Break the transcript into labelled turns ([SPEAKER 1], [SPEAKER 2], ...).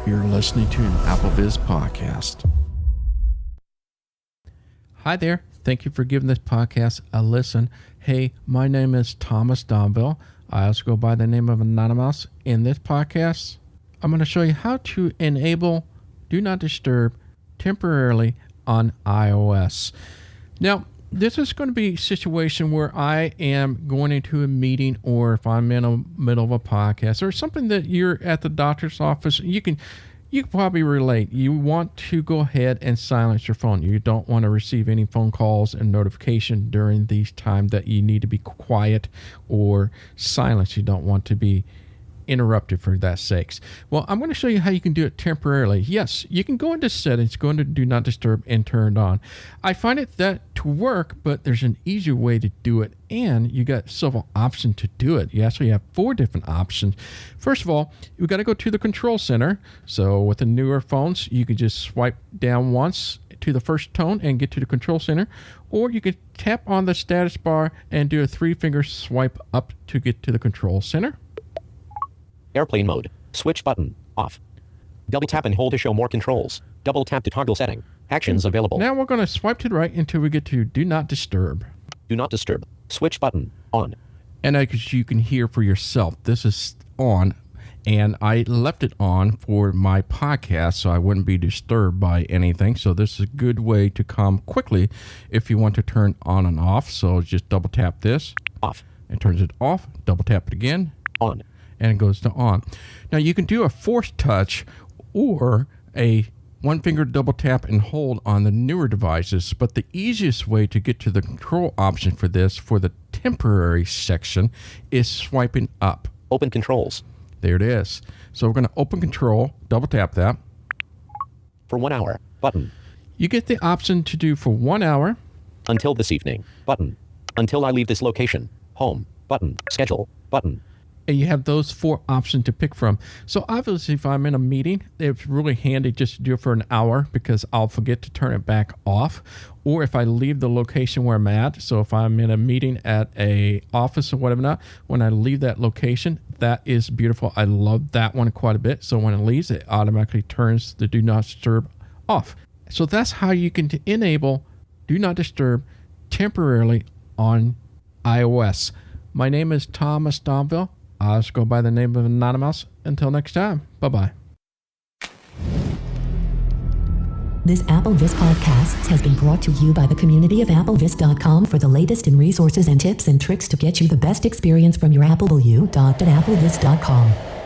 [SPEAKER 1] You're listening to an AppleVis podcast. Hi there. Thank you for giving this podcast a listen. Hey, my name is Thomas Domville. I also go by the name of Anonymous. In this podcast, I'm going to show you how to enable Do Not Disturb temporarily on iOS. Now, this is going to be a situation where I am going into a meeting, or if I'm in the middle of a podcast or something that you're at the doctor's office, you can probably relate. You want to go ahead and silence your phone. You don't want to receive any phone calls and notification during these times that you need to be quiet or silent. You don't want to be interrupted for that sakes. Well, I'm going to show you how you can do it temporarily. Yes, you can go into settings, go into Do Not Disturb, and turn it on. I find it that to work, but there's an easier way to do it, and you got several options to do it. You actually have 4 different options. First of all, you got to go to the control center. So with the newer phones, you can just swipe down once to the first tone and get to the control center, or you can tap on the status bar and do a 3-finger swipe up to get to the control center.
[SPEAKER 2] Airplane mode. Switch button. Off. Double tap and hold to show more controls. Double tap to toggle setting. Actions available.
[SPEAKER 1] Now we're going to swipe to the right until we get to Do Not Disturb.
[SPEAKER 2] Do not disturb. Switch button. On.
[SPEAKER 1] And as you can hear for yourself, this is on, and I left it on for my podcast so I wouldn't be disturbed by anything. So this is a good way to come quickly if you want to turn on and off. So just double tap this.
[SPEAKER 2] Off.
[SPEAKER 1] It turns it off. Double tap it again.
[SPEAKER 2] On.
[SPEAKER 1] And it goes to on. Now you can do a force touch or a 1-finger double tap and hold on the newer devices, but the easiest way to get to the control option for this, for the temporary section, is swiping up.
[SPEAKER 2] Open controls.
[SPEAKER 1] There it is. So we're going to open control, double tap that.
[SPEAKER 2] For 1 hour. Button.
[SPEAKER 1] You get the option to do for 1 hour.
[SPEAKER 2] Until this evening. Button. Until I leave this location. Home. Button. Schedule. Button.
[SPEAKER 1] And you have those 4 options to pick from. So obviously, if I'm in a meeting, it's really handy just to do it for an hour because I'll forget to turn it back off. Or if I leave the location where I'm at, so if I'm in a meeting at a office or whatever not, when I leave that location, that is beautiful. I love that one quite a bit. So when it leaves, it automatically turns the Do Not Disturb off. So that's how you can enable Do Not Disturb temporarily on iOS. My name is Thomas Domville. I'll just go by the name of Anonymous. Until next time, bye-bye.
[SPEAKER 3] This AppleVis podcast has been brought to you by the community of AppleVis.com. For the latest in resources and tips and tricks to get you the best experience from your Apple, at AppleVis.com.